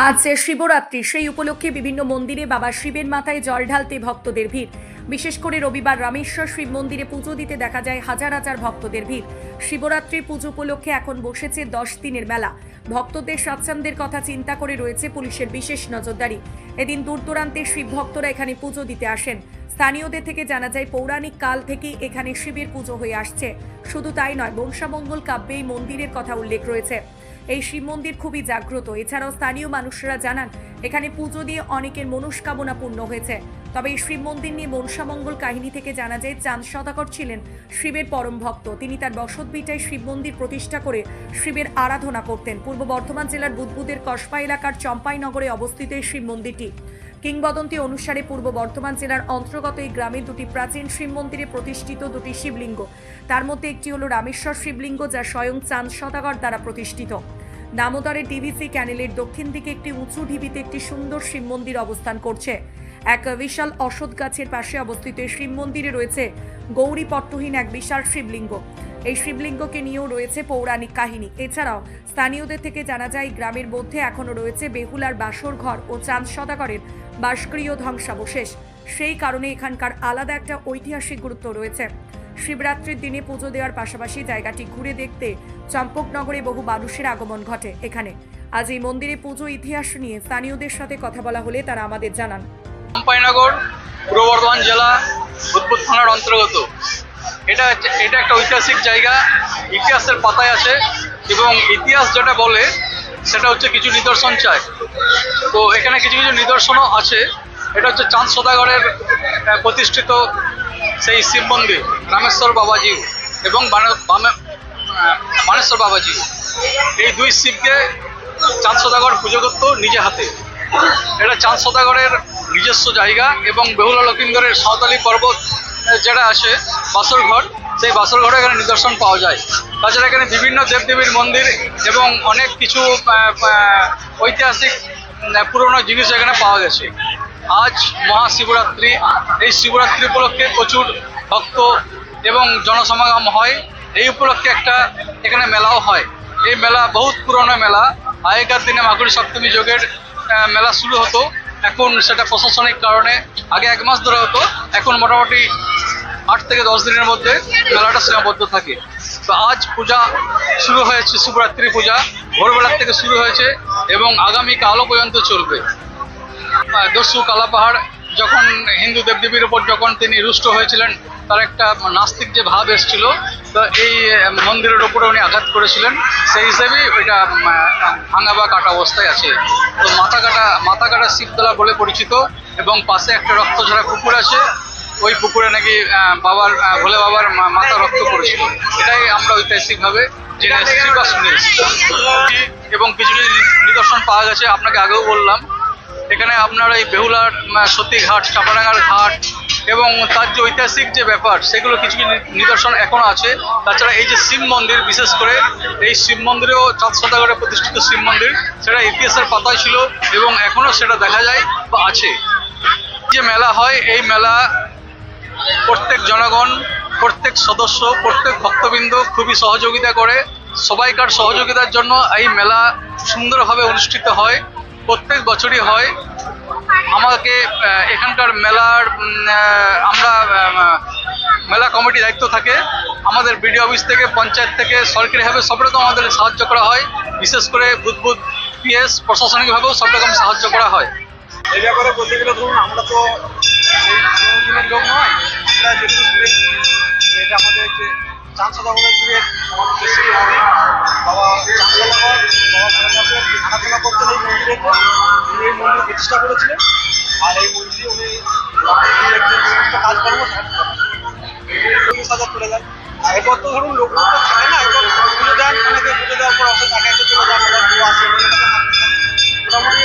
আজ শিবরাত্রি, সেই উপলক্ষে বিভিন্ন মন্দিরে বাবা শিবের মাথায় জল ঢালতে ভক্তদের ভিড়। বিশেষ করে রবিবার রামেশ্বর শিব মন্দিরে পুজো দিতে দেখা যায় হাজার হাজার ভক্তদের ভিড়। শিবরাত্রির পুজো উপলক্ষে এখন বসেছে 10 দিনের মেলা। ভক্তদের স্বাচ্ছন্দ্যের কথা চিন্তা করে রয়েছে পুলিশের বিশেষ নজরদারি। এদিন দূর দূরান্তের শিব ভক্তরা এখানে পুজো দিতে আসেন। স্থানীয়দের থেকে জানা যায় পৌরাণিক কাল থেকেই এখানে শিবের পুজো হয়ে আসছে। শুধু তাই নয়, বংশামঙ্গল কাব্যে এই মন্দিরের কথা উল্লেখ রয়েছে। এই শিব মন্দির খুবই জাগ্রত। এছাড়াও স্থানীয় মানুষরা জানান এখানে পুজো দিয়ে অনেকের মনস্কামনা পূর্ণ হয়েছে। তবে এই শিব মন্দির নিয়ে বংশামঙ্গল কাহিনী থেকে জানা যায় চাঁদ সদাগর ছিলেন শিবের পরম ভক্ত। তিনি তার বসতভিটায় শিব মন্দির প্রতিষ্ঠা করে শিবের আরাধনা করতেন। পূর্ব বর্ধমান জেলার বুদবুদের কসবা এলাকার চম্পাইনগরে অবস্থিত এই শিব মন্দিরটি। কিংবদন্তি অনুসারে পূর্ব বর্ধমান জেলার অন্তর্গত এই গ্রামে দুটি প্রাচীন শিব মন্দিরে প্রতিষ্ঠিত দুটি শিবলিঙ্গ। তার মধ্যে একটি হলো রামেশ্বর শিবলিঙ্গ, যা স্বয়ং চাঁদ সদাগর দ্বারা প্রতিষ্ঠিত। দামোদরের ডিভিসি ক্যানেলের দক্ষিণ দিকে একটি উঁচু ঢিবিতে একটি সুন্দর শিব মন্দির অবস্থান করছে। এক বিশাল অশ্বত্থ গাছের পাশে অবস্থিত এই শিব মন্দিরে রয়েছে গৌরী পট্টহীন এক বিশাল শিবলিঙ্গ। এই শিবলিঙ্গকে নিয়েও রয়েছে পৌরাণিক কাহিনী। এছাড়াও স্থানীয়দের থেকে জানা যায় গ্রামের মধ্যে এখনও রয়েছে বেহুলার বাসর ঘর ও চাঁদ সদাগরের বাসগৃহ ধ্বংসাবশেষ। সেই কারণে এখানকার আলাদা একটা ঐতিহাসিক গুরুত্ব রয়েছে। শিবরাত্রির দিনে পুজো দেওয়ার পাশাপাশি জায়গাটি ঘুরে দেখতে চম্পকনগরে বহু মানুষের আগমন ঘটে এখানে। আজ এই মন্দিরে পুজো ইতিহাস নিয়ে স্থানীয়দের সাথে কথা বলা হলে তারা আমাদের জানান। চম্পাইনগর পূর্ব বর্ধমান জেলা বুদবুদ থানার অন্তর্গত। এটা একটা ঐতিহাসিক জায়গা, ইতিহাসের পাতায় আছে এবং ইতিহাস যেটা বলে সেটা হচ্ছে কিছু নিদর্শন চায়। তো এখানে কিছু কিছু নিদর্শনও আছে। এটা হচ্ছে চাঁদ সদাগরের প্রতিষ্ঠিত সেই শিব মন্দির রামেশ্বর বাবাজি এবং বানেশ্বর বাবাজি। এই দুই শিবকে চাঁদ সদাগর পুজো করত নিজে হাতে। এটা চাঁদ সদাগরের নিজস্ব জায়গা এবং বেহুলা লক্ষিন্দরের সাঁওতালি পর্বত যেটা আছে বাসর ঘর, সেই বাসর ঘরে এখানে নিদর্শন পাওয়া যায়। তাছাড়া এখানে বিভিন্ন দেবদেবীর মন্দির এবং অনেক কিছু ঐতিহাসিক পুরনো জিনিস এখানে পাওয়া গেছে। আজ মহাশিবরাত্রি, এই শিবরাত্রি উপলক্ষে প্রচুর ভক্ত এবং জনসমাগম হয়। এই উপলক্ষে একটা এখানে মেলাও হয়। এই মেলা বহুত পুরনো মেলা। আগেকার দিনে মাগুরি সপ্তমী যোগের মেলা শুরু হতো, এখন সেটা প্রশাসনিক কারণে আগে 1 মাস ধরে হতো, এখন মোটামুটি 8 থেকে 10 দিনের মধ্যে মেলাটা সীমাবদ্ধ থাকে। তো আজ পূজা শুরু হয়েছে, শিবরাত্রি পূজা ভোরবেলার থেকে শুরু হয়েছে এবং আগামী কালও পর্যন্ত চলবে। দস্যু কালাপাহাড় যখন হিন্দু দেবদেবীর উপর যখন তিনি রুষ্ট হয়েছিলেন, তার একটা নাস্তিক যে ভাব এসেছিল, তো এই মন্দিরের উপরে উনি আঘাত করেছিলেন। সেই হিসেবেই ওইটা ভাঙা বা কাটা অবস্থায় আছে। তো মাথা কাটা শিবতলা বলে পরিচিত এবং পাশে একটা রক্তঝরা পুকুর আছে। ওই পুকুরে নাকি ভোলে বাবার মাথা রক্ত করেছিল। এটাই আমরা ঐতিহাসিকভাবে জেনে এসেছি বা শুনে এসেছি। এবং কিছু কিছু নিদর্শন পাওয়া গেছে, আপনাকে আগেও বললাম। এখানে আপনার এই বেহুলার সতীঘাট, চাপাডাঙ্গার ঘাট এবং তার যে ঐতিহাসিক যে ব্যাপার, সেগুলো কিছু কিছু নিদর্শন এখনও আছে। তাছাড়া এই যে শিব মন্দির, বিশেষ করে এই শিব মন্দিরেও চাঁদ সদাগরে প্রতিষ্ঠিত শিব মন্দির, সেটা ইতিহাসের পাতায় ছিল এবং এখনও সেটা দেখা যায় বা আছে। যে মেলা হয়, এই মেলা প্রত্যেক জনগণ, প্রত্যেক সদস্য, প্রত্যেক ভক্তবৃন্দ খুবই সহযোগিতা করে। সবাইকার সহযোগিতার জন্য এই মেলা সুন্দরভাবে অনুষ্ঠিত হয়, প্রত্যেক বছরই হয়। আমাকে এখানকার মেলার আমরা মেলা কমিটি দায়িত্ব থাকে। আমাদের বিডিও অফিস থেকে, পঞ্চায়েত থেকে, সরকারিভাবে সব রকম আমাদের সাহায্য করা হয়। বিশেষ করে বুদবুদ পিএস প্রশাসনিকভাবেও সব রকম সাহায্য করা হয়। এই ব্যাপারে বলতে গেলে ধরুন আমরা তো সেই লোক নয়, আমরা যেটুকু শুনেছি এটা আমাদের যে চাঁদ সদাগরের যুগের আমাদের দেশের মন্দির। বাবা চাঁদ সদাগর বাবা ভোলেনাথের আরাধনা করতেন এই মন্দিরে। উনি এই মন্দির প্রতিষ্ঠা করেছিলেন আর এই মন্দিরে উনি সমস্ত কাজকর্ম সাজা করে দেন। এরপর তো ধরুন লোকগুলো তো থাকে না, এরপর পুজো দেন, অনেকে পুজো দেওয়ার পর অনেক আগে চলে যান, আসে মোটামুটি।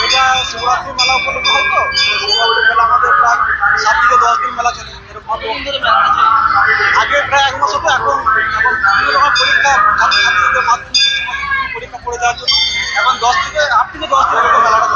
এটা শিবরাত্রি মেলা উপলক্ষে হয়। তো শিবরাত্রি মেলা আমাদের প্রায় 7 থেকে 10 দিন মেলা চলে। এরকম আগে প্রায় 1 মাস হতো, এখন বিভিন্ন রকম পরীক্ষা, ছাত্রছাত্রীদের মাধ্যমিক পরীক্ষা করে দেওয়ার জন্য এখন 8 থেকে 10 দিন মেলাটা